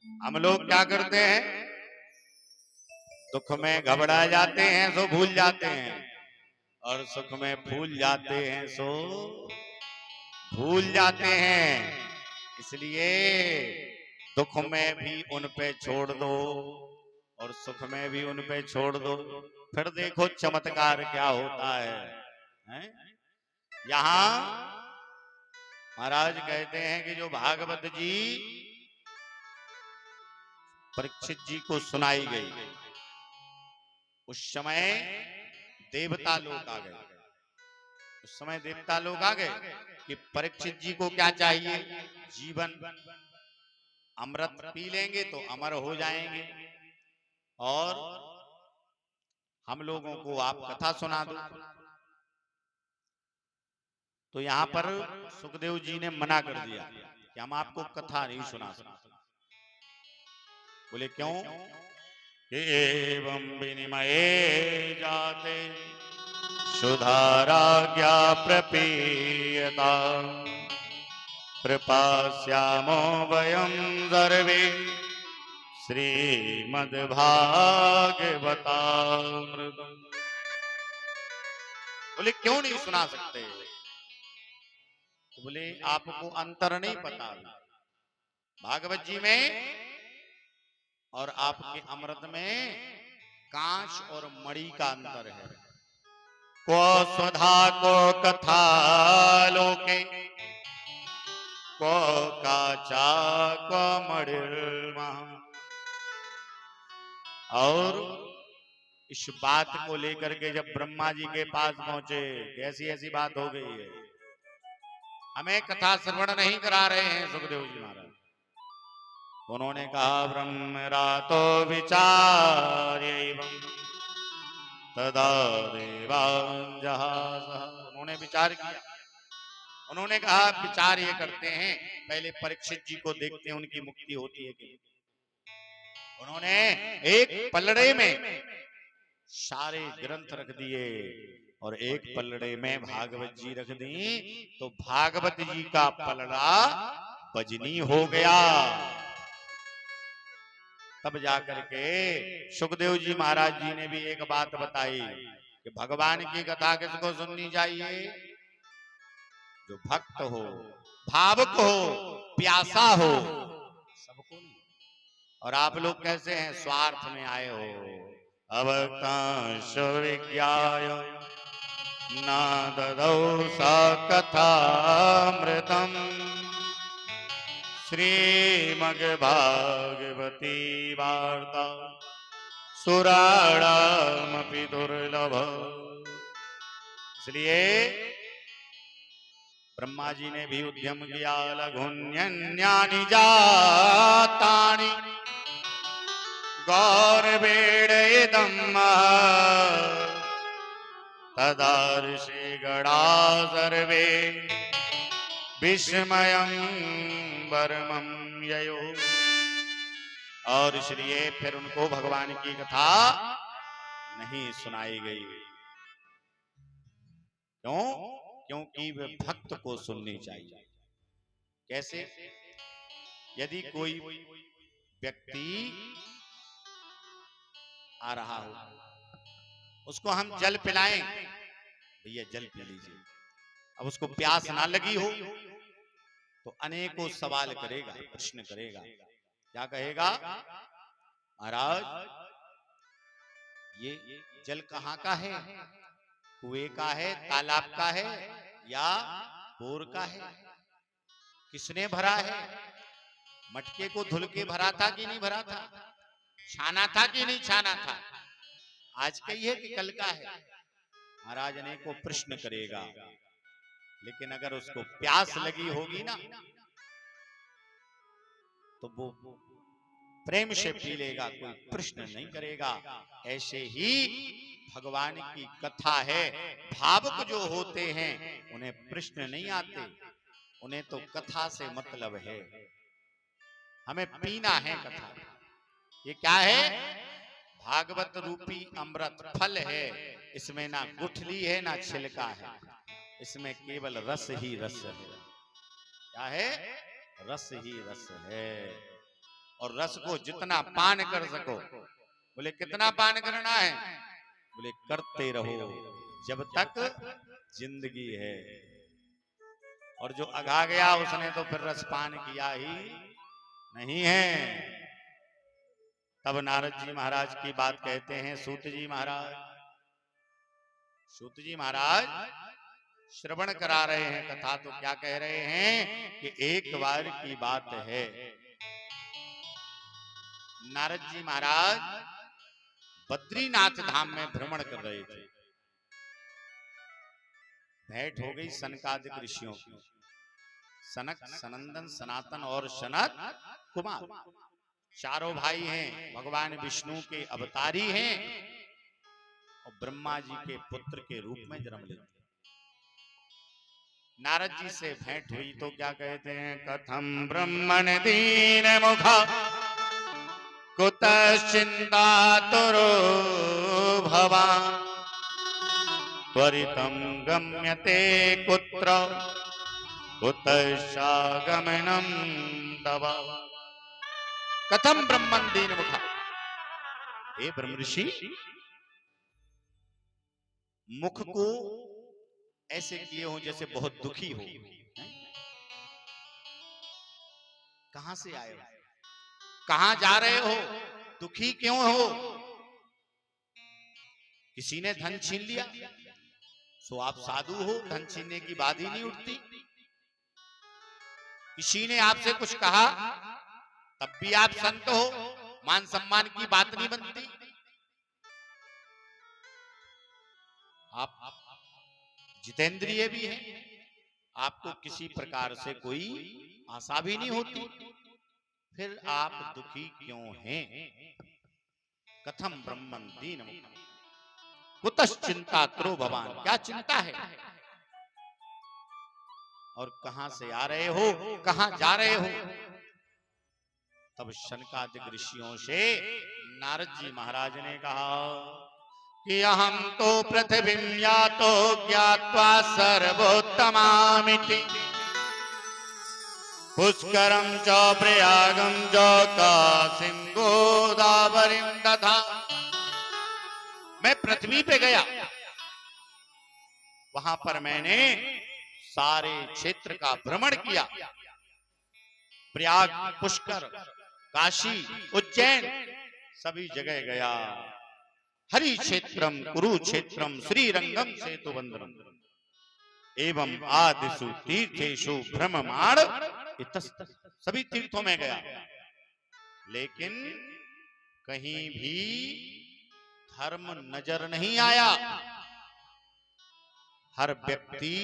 हम लोग क्या करते हैं, दुख में घबरा जाते हैं सो भूल जाते हैं, और सुख में फूल जाते हैं सो भूल जाते हैं। इसलिए दुख में भी उन पे छोड़ दो और सुख में भी उन पे छोड़ दो, फिर देखो चमत्कार क्या होता है? यहां महाराज कहते हैं कि जो भागवत जी परीक्षित जी को सुनाई गई, उस समय देवता लोग आ गए। उस समय देवता लोग आ गए कि परीक्षित जी को क्या चाहिए, जीवन, अमृत पी लेंगे तो अमर हो जाएंगे और हम लोगों को आप कथा सुना दो। तो यहां पर सुखदेव जी ने मना कर दिया कि हम आपको कथा नहीं सुना सकते। बोले क्यों? एवं विनिमये जाते सुधाराज्ञा प्रपीयता प्रपास्यामो वयं सर्वे श्रीमद्भागवतामृतम्। बोले क्यों नहीं सुना सकते? तो बोले आपको अंतर नहीं पता भागवत जी में और आपके अमृत में कांच और मणि का अंतर है। को स्वधा को कथा लोके को काचा को मणिर्मा। और इस बात को लेकर के जब ब्रह्मा जी के पास पहुंचे, कैसी ऐसी बात हो गई है, हमें कथा श्रवण नहीं करा रहे हैं सुखदेव जी महाराज। उन्होंने कहा ब्रह्म रातो विचार तदा देवांजहासः। उन्होंने विचार किया, उन्होंने कहा विचार ये करते हैं, पहले परीक्षित जी को देखते हैं उनकी मुक्ति होती है कि। उन्होंने एक पलड़े में सारे ग्रंथ रख दिए और एक पलड़े में भागवत जी रख दी, तो भागवत जी का पलड़ा बजनी हो गया। तब जाकर के सुखदेव जी महाराज जी ने भी एक बात बताई कि भगवान की कथा किसको सुननी चाहिए? जो भक्त हो, भावुक हो, प्यासा हो, सबको नहीं। और आप लोग कैसे हैं, स्वार्थ में आए हो। अवकाश विज्ञाय न ददौ सा कथामृतम् श्रीमद्भागवती वार्ता सुराणामपि दुर्लभ। इसलिए ब्रह्मा जी ने भी उद्यम किया, लघुन्यन्यानि जातानि गौरवेण इदम् तदार्षि गणा सर्वे विस्मयं परमं ययो। और इसलिए फिर उनको भगवान की कथा नहीं सुनाई गई। क्यों? क्योंकि वे भक्त को सुननी चाहिए। कैसे? यदि कोई व्यक्ति आ रहा हो, उसको हम जल पिलाएं, भैया जल पी लीजिए, अब उसको प्यास ना लगी हो तो अनेकों सवाल करेगा, प्रश्न करेगा। क्या कहेगा? महाराज ये जल कहाँ का है? कुएं का है, तालाब का है या बोर का है? किसने भरा है? मटके को धुल के भरा था कि नहीं भरा था? छाना था कि नहीं छाना था? आज का ही है कि कल का है? महाराज अनेकों प्रश्न करेगा। लेकिन अगर उसको प्यास लगी होगी ना तो वो प्रेम से पी लेगा, कोई प्रश्न नहीं करेगा। ऐसे ही भगवान की कथा है, भावुक जो होते हैं उन्हें प्रश्न नहीं आते, उन्हें तो कथा से मतलब है। हमें पीना है कथा। ये क्या है? भागवत रूपी अमृत फल है। इसमें ना गुठली है ना छिलका है, इसमें केवल रस ही रस है। क्या है? रस ही रस है। और रस को जितना पान कर सको। बोले कितना पान करना है? बोले करते रहो जब तक जिंदगी है। और जो अघा गया उसने तो फिर रस पान किया ही नहीं है। तब नारद जी महाराज की बात कहते हैं सूत जी महाराज। सूत जी महाराज श्रवण करा रहे हैं कथा, तो क्या कह रहे हैं कि एक बार की बात है, नारद जी महाराज बद्रीनाथ धाम में भ्रमण कर रहे थे। भेंट हो गई सनकादिक ऋषियों की। सनक, सनंदन, सनातन और सनत कुमार चारों भाई हैं, भगवान विष्णु के अवतारी हैं और ब्रह्मा जी के पुत्र के रूप में जन्म लेते। नारद जी से भेंट हुई तो क्या कहते हैं, कथम ब्रह्मण दीन मुखा कुतश्चिन्तातुरो भवान् त्वरितं गम्यते कुत्र कुतश्चागमनं तव। कथम ब्रह्मण दीन मुखा, हे ब्रह्म ऋषि मुख को ऐसे किए हो जैसे बहुत दुखी हो। कहां से आए हो, कहां जा रहे हो, दुखी क्यों हो? किसी ने धन छीन लिया तो आप साधु हो, धन छीनने की बात ही नहीं उठती। किसी ने आपसे कुछ कहा तब भी आप संत हो, मान सम्मान की बात नहीं बनती। आप जितेंद्रिय भी हैं, आपको किसी प्रकार से कोई आशा भी नहीं होती, फिर आप दुखी क्यों हैं? कथम ब्रह्मण दीन मुखम कुतश्चिन्तातुरो भवान्, क्या चिंता है और कहां से आ रहे हो, कहां जा रहे हो? तब शनकादिक ऋषियों से नारद जी महाराज ने कहा कि अहम तो पृथ्वीं यातो ज्ञात्वा सर्वोत्तमामिति पुष्करं च प्रयागं च काशीं गोदावरीं तथा। मैं पृथ्वी पे गया, वहां पर मैंने सारे क्षेत्र का भ्रमण किया। प्रयाग, पुष्कर, काशी, उज्जैन सभी जगह गया। हरि क्षेत्रम कुरुक्षेत्रम श्रीरंगम सेतुबंधनम एवं आदिषु तीर्थेषु भ्रममाण इतस्ततः, सभी तीर्थों में गया, लेकिन कहीं भी धर्म नजर नहीं आया। हर व्यक्ति